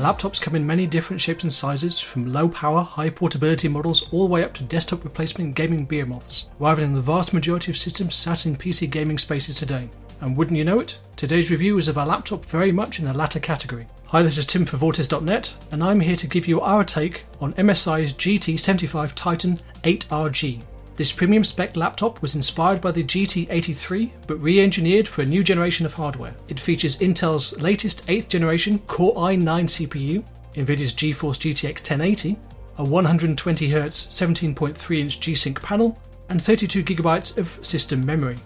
Laptops come in many different shapes and sizes, from low power, high portability models all the way up to desktop replacement gaming behemoths, rivaling the vast majority of systems sat in PC gaming spaces today. And wouldn't you know it, today's review is of a laptop very much in the latter category. Hi, this is Tim for Vortis.net, and I'm here to give you our take on MSI's GT75 Titan 8RG. This premium spec laptop was inspired by the GT83 but re-engineered for a new generation of hardware. It features Intel's latest 8th generation Core i9 CPU, Nvidia's GeForce GTX 1080, a 120Hz 17.3-inch G-Sync panel, and 32GB of system memory.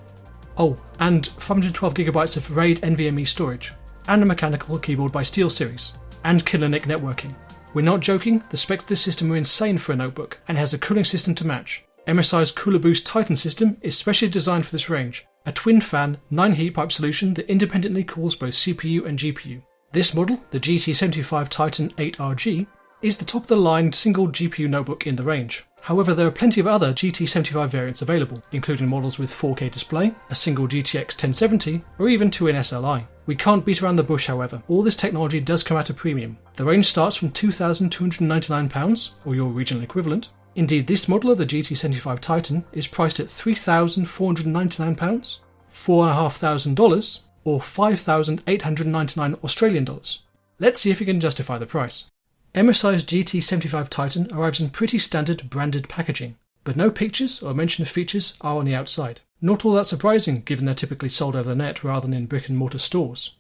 Oh, and 512GB of RAID NVMe storage, and a mechanical keyboard by SteelSeries, and Killer NIC networking. We're not joking, the specs of this system are insane for a notebook, and has a cooling system to match. MSI's Cooler Boost Titan system is specially designed for this range, a twin-fan, 9 heat pipe solution that independently cools both CPU and GPU. This model, the GT75 Titan 8RG, is the top-of-the-line single GPU notebook in the range. However, there are plenty of other GT75 variants available, including models with 4K display, a single GTX 1070, or even 2 in SLI. We can't beat around the bush, however. All this technology does come at a premium. The range starts from £2,299, or your regional equivalent. Indeed, this model of the GT75 Titan is priced at £3,499, $4,500, or $5,899 Australian dollars. Let's see if you can justify the price. MSI's GT75 Titan arrives in pretty standard branded packaging, but no pictures or mention of features are on the outside. Not all that surprising given they're typically sold over the net rather than in brick and mortar stores.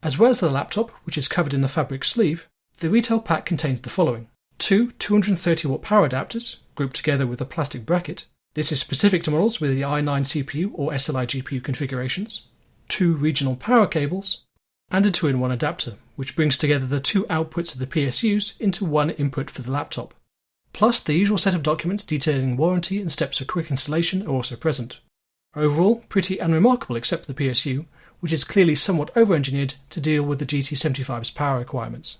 As well as the laptop, which is covered in a fabric sleeve, the retail pack contains the following. 2 230-watt power adapters, grouped together with a plastic bracket. This is specific to models with the i9 CPU or SLI GPU configurations. 2 regional power cables, and a 2-in-1 adapter, which brings together the 2 outputs of the PSUs into one input for the laptop. Plus, the usual set of documents detailing warranty and steps for quick installation are also present. Overall, pretty unremarkable except for the PSU, which is clearly somewhat over-engineered to deal with the GT75's power requirements.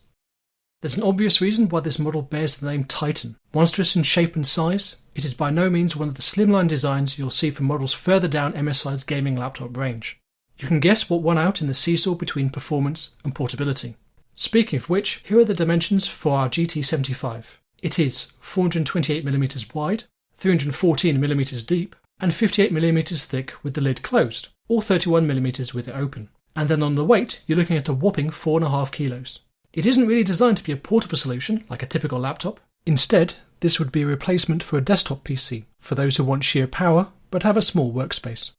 There's an obvious reason why this model bears the name Titan. Monstrous in shape and size, it is by no means one of the slimline designs you'll see from models further down MSI's gaming laptop range. You can guess what won out in the seesaw between performance and portability. Speaking of which, here are the dimensions for our GT75. It is 428mm wide, 314mm deep, and 58mm thick with the lid closed, or 31mm with it open. And then on the weight, you're looking at a whopping 4.5 kilos. It isn't really designed to be a portable solution like a typical laptop. Instead, this would be a replacement for a desktop PC for those who want sheer power but have a small workspace.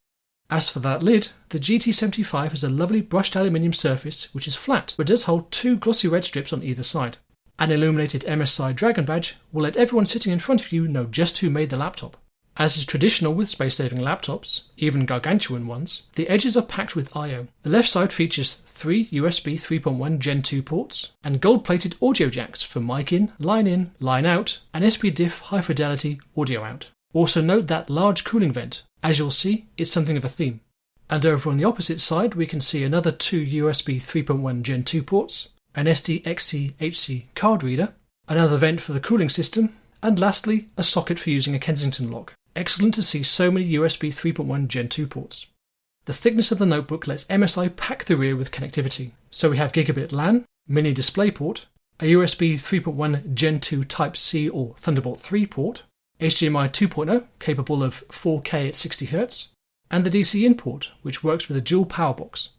As for that lid, the GT75 has a lovely brushed aluminium surface which is flat but does hold 2 glossy red strips on either side. An illuminated MSI Dragon badge will let everyone sitting in front of you know just who made the laptop. As is traditional with space-saving laptops, even gargantuan ones, the edges are packed with I/O. The left side features 3 USB 3.1 Gen 2 ports and gold-plated audio jacks for mic in, line out, and SPDIF high-fidelity audio out. Also note that large cooling vent. As you'll see, it's something of a theme. And over on the opposite side we can see another 2 USB 3.1 Gen 2 ports, an SD-XC-HC card reader, another vent for the cooling system, and lastly, a socket for using a Kensington lock. Excellent to see so many USB 3.1 Gen 2 ports. The thickness of the notebook lets MSI pack the rear with connectivity. So we have gigabit LAN, mini DisplayPort, a USB 3.1 Gen 2 Type-C or Thunderbolt 3 port, HDMI 2.0 capable of 4K at 60Hz, and the DC in port, which works with a dual power box.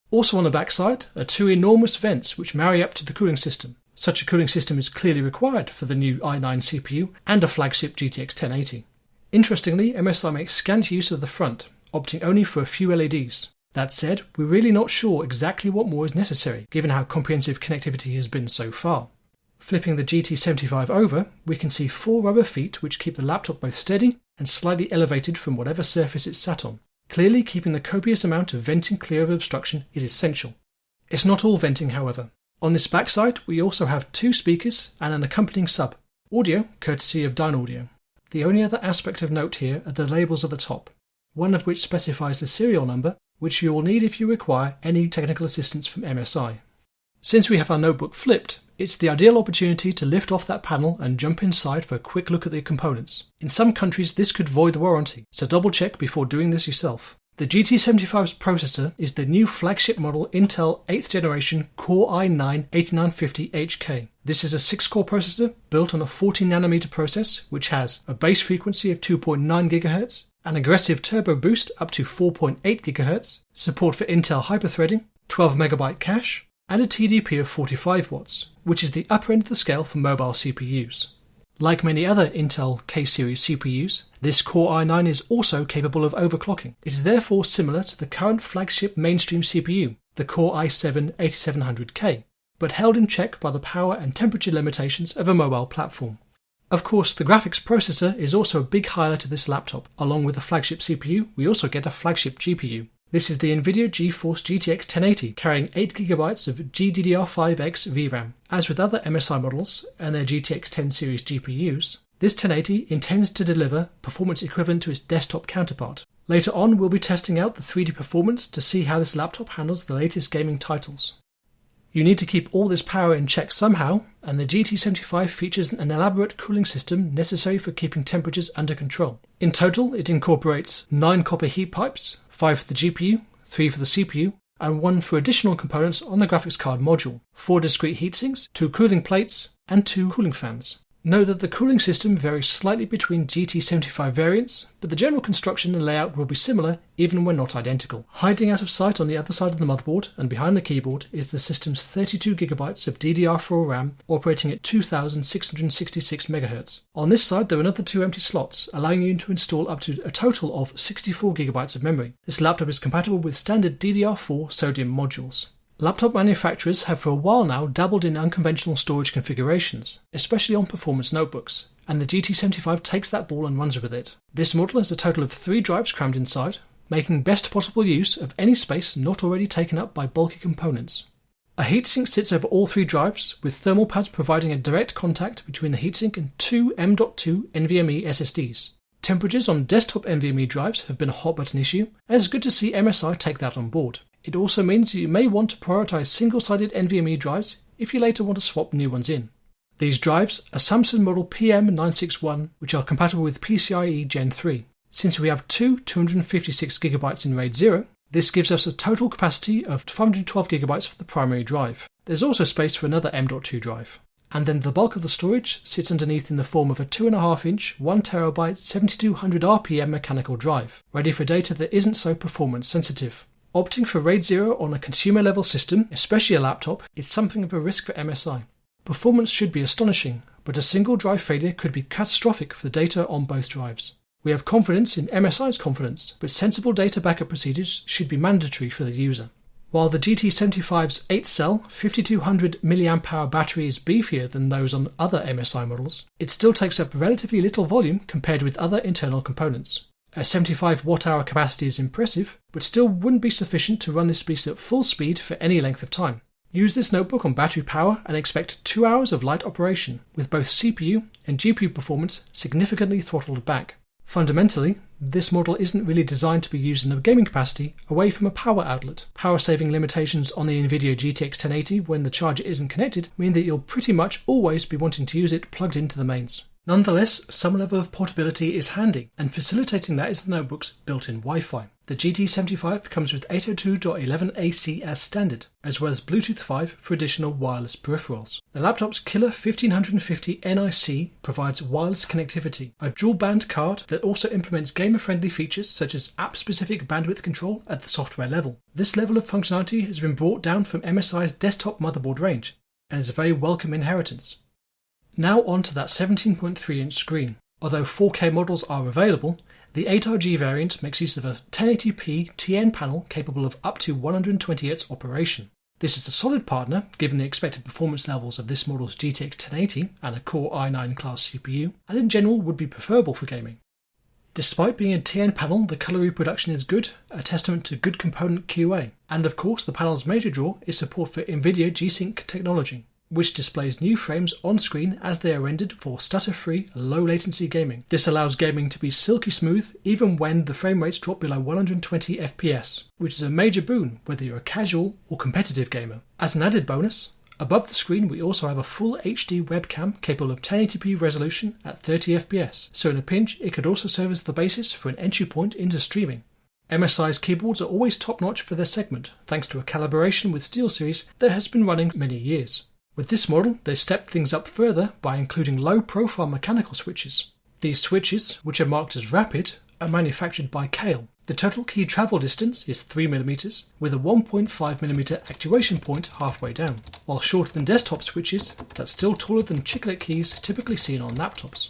Also on the backside are 2 enormous vents which marry up to the cooling system. Such a cooling system is clearly required for the new i9 CPU and a flagship GTX 1080. Interestingly, MSI makes scant use of the front, opting only for a few LEDs. That said, we're really not sure exactly what more is necessary, given how comprehensive connectivity has been so far. Flipping the GT75 over, we can see 4 rubber feet which keep the laptop both steady and slightly elevated from whatever surface it's sat on. Clearly, keeping the copious amount of venting clear of obstruction is essential. It's not all venting, however. On this backside, we also have 2 speakers and an accompanying sub. Audio, courtesy of Dynaudio. The only other aspect of note here are the labels at the top, one of which specifies the serial number, which you will need if you require any technical assistance from MSI. Since we have our notebook flipped, it's the ideal opportunity to lift off that panel and jump inside for a quick look at the components. In some countries this could void the warranty, so double check before doing this yourself. The GT75's processor is the new flagship model Intel 8th generation Core i9-8950HK. This is a 6-core processor built on a 14nm process which has a base frequency of 2.9 GHz, an aggressive turbo boost up to 4.8 GHz, support for Intel hyperthreading, 12MB cache, and a TDP of 45 watts, which is the upper end of the scale for mobile CPUs. Like many other Intel K-series CPUs, this Core i9 is also capable of overclocking. It is therefore similar to the current flagship mainstream CPU, the Core i7-8700K, but held in check by the power and temperature limitations of a mobile platform. Of course, the graphics processor is also a big highlight of this laptop. Along with the flagship CPU, we also get a flagship GPU. This is the NVIDIA GeForce GTX 1080, carrying 8GB of GDDR5X VRAM. As with other MSI models and their GTX 10 series GPUs, this 1080 intends to deliver performance equivalent to its desktop counterpart. Later on, we'll be testing out the 3D performance to see how this laptop handles the latest gaming titles. You need to keep all this power in check somehow, and the GT75 features an elaborate cooling system necessary for keeping temperatures under control. In total, it incorporates 9 copper heat pipes, 5 for the GPU, 3 for the CPU, and 1 for additional components on the graphics card module, 4 discrete heatsinks, 2 cooling plates, and 2 cooling fans. Note that the cooling system varies slightly between GT75 variants, but the general construction and layout will be similar even when not identical. Hiding out of sight on the other side of the motherboard and behind the keyboard is the system's 32GB of DDR4 RAM operating at 2666 MHz. On this side there are another 2 empty slots, allowing you to install up to a total of 64GB of memory. This laptop is compatible with standard DDR4 sodium modules. Laptop manufacturers have for a while now dabbled in unconventional storage configurations, especially on performance notebooks, and the GT75 takes that ball and runs with it. This model has a total of 3 drives crammed inside, making best possible use of any space not already taken up by bulky components. A heatsink sits over all 3 drives, with thermal pads providing a direct contact between the heatsink and 2 M.2 NVMe SSDs. Temperatures on desktop NVMe drives have been a hot button issue, and it's good to see MSI take that on board. It also means you may want to prioritise single-sided NVMe drives if you later want to swap new ones in. These drives are Samsung model PM961, which are compatible with PCIe Gen 3. Since we have two 256GB in RAID 0, this gives us a total capacity of 512GB for the primary drive. There's also space for another M.2 drive. And then the bulk of the storage sits underneath in the form of a 2.5-inch, 1TB, 7200 RPM mechanical drive, ready for data that isn't so performance sensitive. Opting for RAID 0 on a consumer-level system, especially a laptop, is something of a risk for MSI. Performance should be astonishing, but a single drive failure could be catastrophic for the data on both drives. We have confidence in MSI's confidence, but sensible data backup procedures should be mandatory for the user. While the GT75's 8-cell, 5200 mAh battery is beefier than those on other MSI models, it still takes up relatively little volume compared with other internal components. A 75 watt-hour capacity is impressive, but still wouldn't be sufficient to run this beast at full speed for any length of time. Use this notebook on battery power and expect 2 hours of light operation, with both CPU and GPU performance significantly throttled back. Fundamentally, this model isn't really designed to be used in a gaming capacity away from a power outlet. Power-saving limitations on the NVIDIA GTX 1080 when the charger isn't connected mean that you'll pretty much always be wanting to use it plugged into the mains. Nonetheless, some level of portability is handy, and facilitating that is the notebook's built-in Wi-Fi. The GT75 comes with 802.11ac as standard, as well as Bluetooth 5 for additional wireless peripherals. The laptop's killer 1550 NIC provides wireless connectivity, a dual-band card that also implements gamer-friendly features such as app-specific bandwidth control at the software level. This level of functionality has been brought down from MSI's desktop motherboard range, and is a very welcome inheritance. Now on to that 17.3-inch screen. Although 4K models are available, the 8RG variant makes use of a 1080p TN panel capable of up to 120Hz operation. This is a solid partner given the expected performance levels of this model's GTX 1080 and a Core i9 class CPU, and in general would be preferable for gaming. Despite being a TN panel, the colour reproduction is good, a testament to good component QA. And of course, the panel's major draw is support for NVIDIA G-Sync technology, which displays new frames on screen as they are rendered for stutter-free, low-latency gaming. This allows gaming to be silky smooth even when the frame rates drop below 120 FPS, which is a major boon whether you're a casual or competitive gamer. As an added bonus, above the screen we also have a full HD webcam capable of 1080p resolution at 30 FPS, so in a pinch it could also serve as the basis for an entry point into streaming. MSI's keyboards are always top-notch for their segment, thanks to a collaboration with SteelSeries that has been running many years. With this model, they stepped things up further by including low-profile mechanical switches. These switches, which are marked as rapid, are manufactured by Kale. The total key travel distance is 3mm, with a 1.5mm actuation point halfway down, while shorter than desktop switches, that's still taller than chiclet keys typically seen on laptops.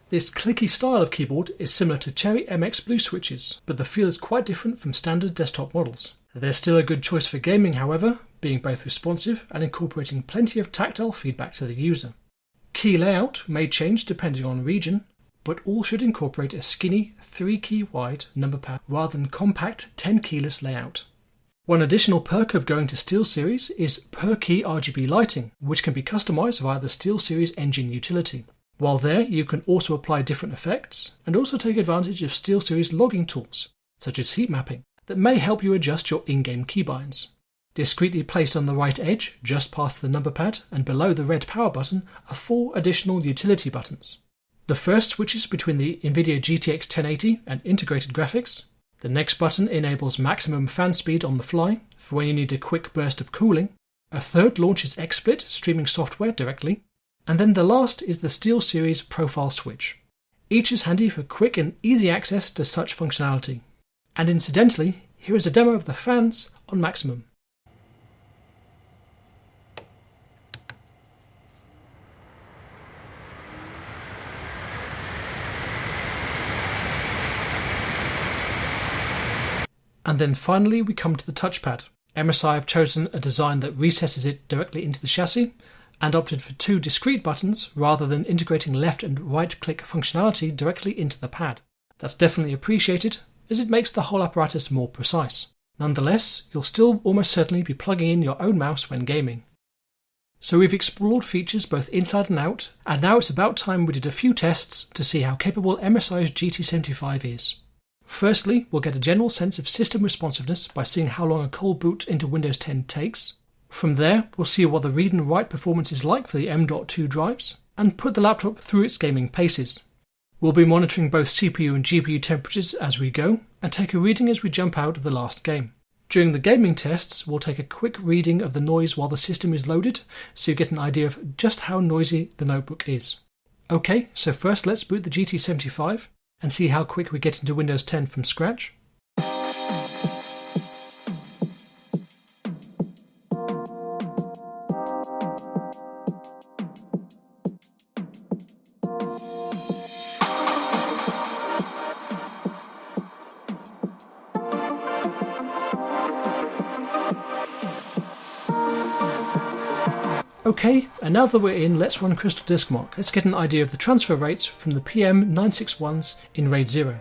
This clicky style of keyboard is similar to Cherry MX Blue switches, but the feel is quite different from standard desktop models. They're still a good choice for gaming, however, being both responsive and incorporating plenty of tactile feedback to the user. Key layout may change depending on region, but all should incorporate a skinny 3-key wide number pad rather than compact 10-keyless layout. One additional perk of going to SteelSeries is per-key RGB lighting, which can be customized via the SteelSeries engine utility. While there, you can also apply different effects and also take advantage of SteelSeries logging tools, such as heat mapping, that may help you adjust your in-game keybinds. Discreetly placed on the right edge, just past the number pad and below the red power button, are 4 additional utility buttons. The first switches between the NVIDIA GTX 1080 and integrated graphics. The next button enables maximum fan speed on the fly for when you need a quick burst of cooling. A third launches XSplit streaming software directly. And then the last is the SteelSeries profile switch. Each is handy for quick and easy access to such functionality. And incidentally, here is a demo of the fans on maximum. And then finally we come to the touchpad. MSI have chosen a design that recesses it directly into the chassis and opted for 2 discrete buttons rather than integrating left and right click functionality directly into the pad. That's definitely appreciated, as it makes the whole apparatus more precise. Nonetheless, you'll still almost certainly be plugging in your own mouse when gaming. So we've explored features both inside and out, and now it's about time we did a few tests to see how capable MSI's GT75 is. Firstly, we'll get a general sense of system responsiveness by seeing how long a cold boot into Windows 10 takes. From there, we'll see what the read and write performance is like for the M.2 drives, and put the laptop through its gaming paces. We'll be monitoring both CPU and GPU temperatures as we go, and take a reading as we jump out of the last game. During the gaming tests, we'll take a quick reading of the noise while the system is loaded, so you get an idea of just how noisy the notebook is. Okay, so first let's boot the GT75, and see how quick we get into Windows 10 from scratch. Okay, and now that we're in, let's run Crystal Disk Mark. Let's get an idea of the transfer rates from the PM961s in RAID 0.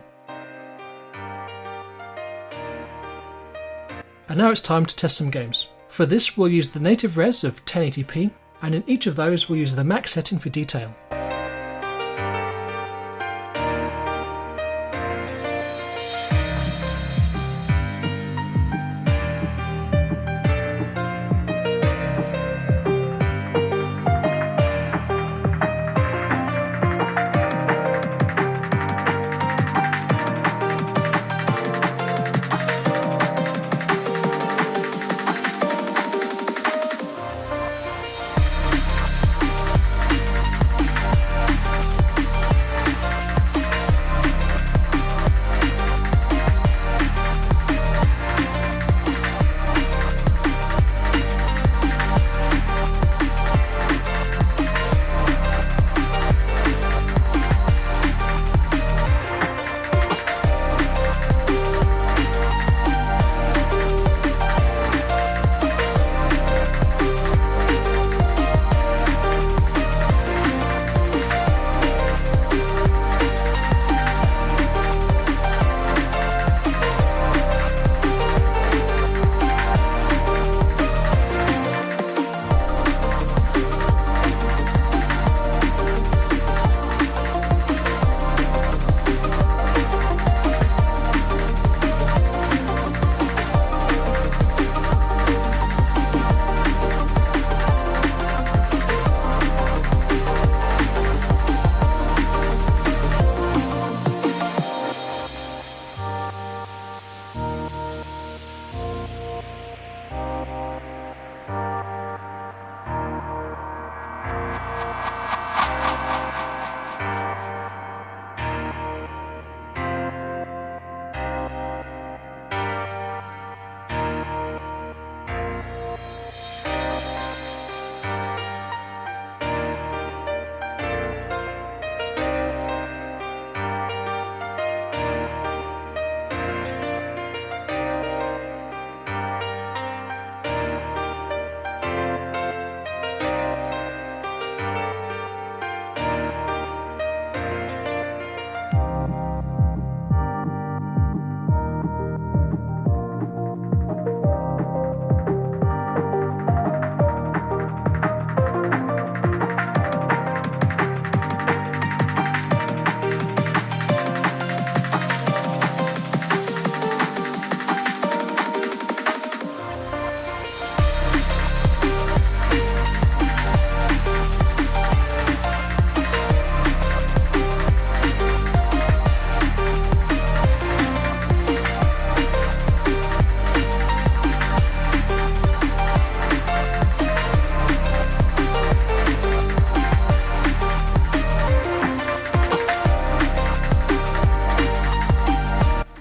And now it's time to test some games. For this, we'll use the native res of 1080p, and in each of those we'll use the max setting for detail.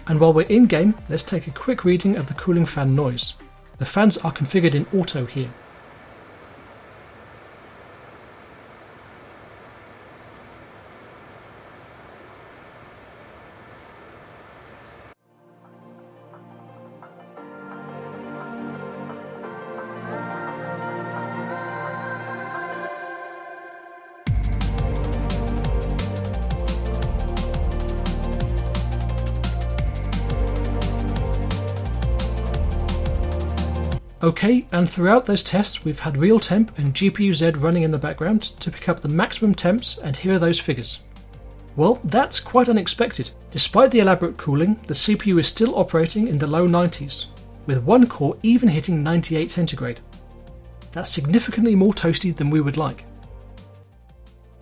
And while we're in game, let's take a quick reading of the cooling fan noise. The fans are configured in auto here. Okay, and throughout those tests we've had real temp and GPU Z running in the background to pick up the maximum temps, and here are those figures. Well, that's quite unexpected. Despite the elaborate cooling, the CPU is still operating in the low 90s, with one core even hitting 98 centigrade. That's significantly more toasty than we would like.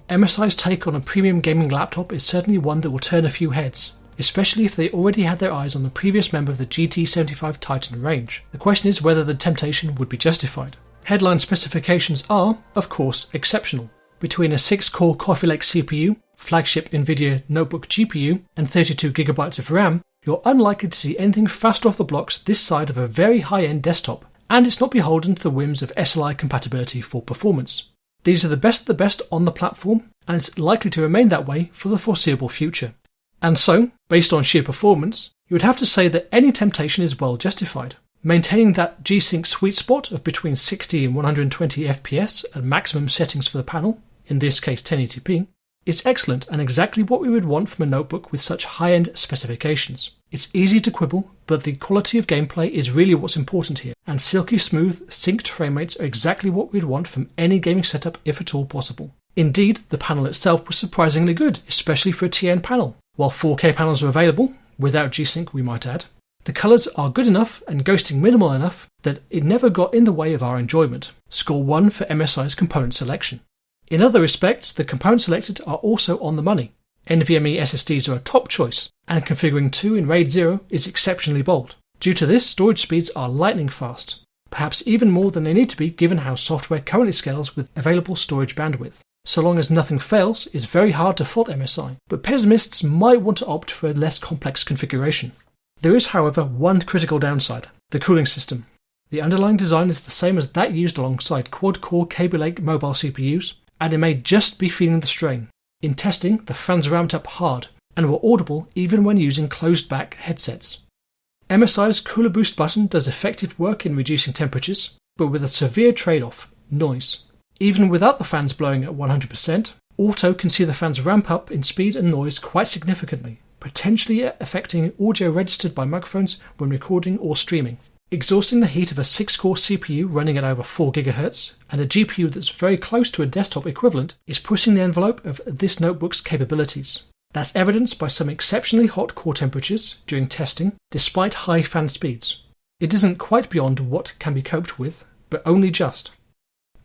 MSI's take on a premium gaming laptop is certainly one that will turn a few heads, especially if they already had their eyes on the previous member of the GT75 Titan range. The question is whether the temptation would be justified. Headline specifications are, of course, exceptional. Between a 6-core Coffee Lake CPU, flagship NVIDIA notebook GPU, and 32GB of RAM, you're unlikely to see anything fast off the blocks this side of a very high-end desktop, and it's not beholden to the whims of SLI compatibility for performance. These are the best of the best on the platform, and it's likely to remain that way for the foreseeable future. And so, based on sheer performance, you would have to say that any temptation is well justified. Maintaining that G-Sync sweet spot of between 60 and 120 FPS at maximum settings for the panel, in this case 1080p, is excellent and exactly what we would want from a notebook with such high-end specifications. It's easy to quibble, but the quality of gameplay is really what's important here, and silky smooth, synced frame rates are exactly what we'd want from any gaming setup if at all possible. Indeed, the panel itself was surprisingly good, especially for a TN panel. While 4K panels are available, without G-Sync we might add, the colours are good enough and ghosting minimal enough that it never got in the way of our enjoyment. Score 1 for MSI's component selection. In other respects, the components selected are also on the money. NVMe SSDs are a top choice, and configuring 2 in RAID 0 is exceptionally bold. Due to this, storage speeds are lightning fast, perhaps even more than they need to be given how software currently scales with available storage bandwidth. So long as nothing fails, it's very hard to fault MSI, but pessimists might want to opt for a less complex configuration. There is, however, one critical downside: the cooling system. The underlying design is the same as that used alongside quad-core Kaby Lake mobile CPUs, and it may just be feeling the strain. In testing, the fans ramped up hard, and were audible even when using closed-back headsets. MSI's Cooler Boost button does effective work in reducing temperatures, but with a severe trade-off: noise. Even without the fans blowing at 100%, Auto can see the fans ramp up in speed and noise quite significantly, potentially affecting audio registered by microphones when recording or streaming. Exhausting the heat of a 6-core CPU running at over 4 GHz and a GPU that's very close to a desktop equivalent is pushing the envelope of this notebook's capabilities. That's evidenced by some exceptionally hot core temperatures during testing, despite high fan speeds. It isn't quite beyond what can be coped with, but only just.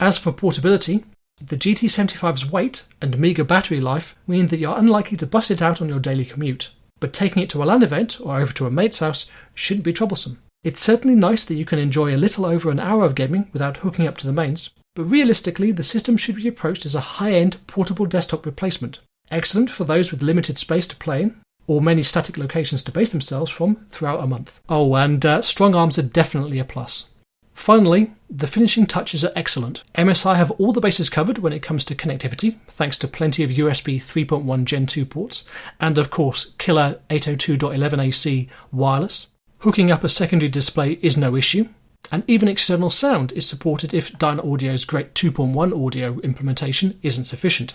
As for portability, the GT75's weight and meagre battery life mean that you're unlikely to bust it out on your daily commute, but taking it to a LAN event or over to a mate's house shouldn't be troublesome. It's certainly nice that you can enjoy a little over an hour of gaming without hooking up to the mains, but realistically the system should be approached as a high-end portable desktop replacement, excellent for those with limited space to play in, or many static locations to base themselves from throughout a month. Oh, and strong arms are definitely a plus. Finally, the finishing touches are excellent. MSI have all the bases covered when it comes to connectivity, thanks to plenty of USB 3.1 Gen 2 ports, and of course killer 802.11ac wireless. Hooking up a secondary display is no issue, and even external sound is supported if Dynaaudio's great 2.1 audio implementation isn't sufficient.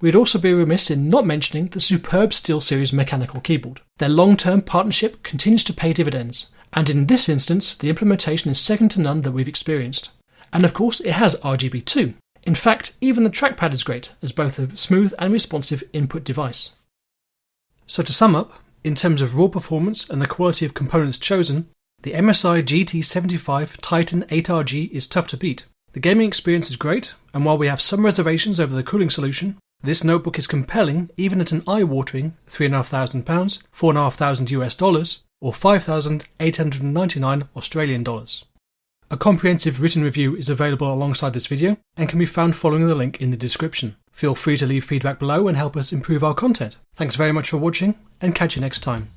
We'd also be remiss in not mentioning the superb SteelSeries mechanical keyboard. Their long-term partnership continues to pay dividends, and in this instance the implementation is second to none that we've experienced. And of course it has RGB too. In fact, even the trackpad is great as both a smooth and responsive input device. So to sum up, in terms of raw performance and the quality of components chosen, the MSI GT75 Titan 8RG is tough to beat. The gaming experience is great, and while we have some reservations over the cooling solution, this notebook is compelling even at an eye-watering £3,500, $4,500 or 5,899 Australian dollars. A comprehensive written review is available alongside this video and can be found following the link in the description. Feel free to leave feedback below and help us improve our content. Thanks very much for watching, and catch you next time.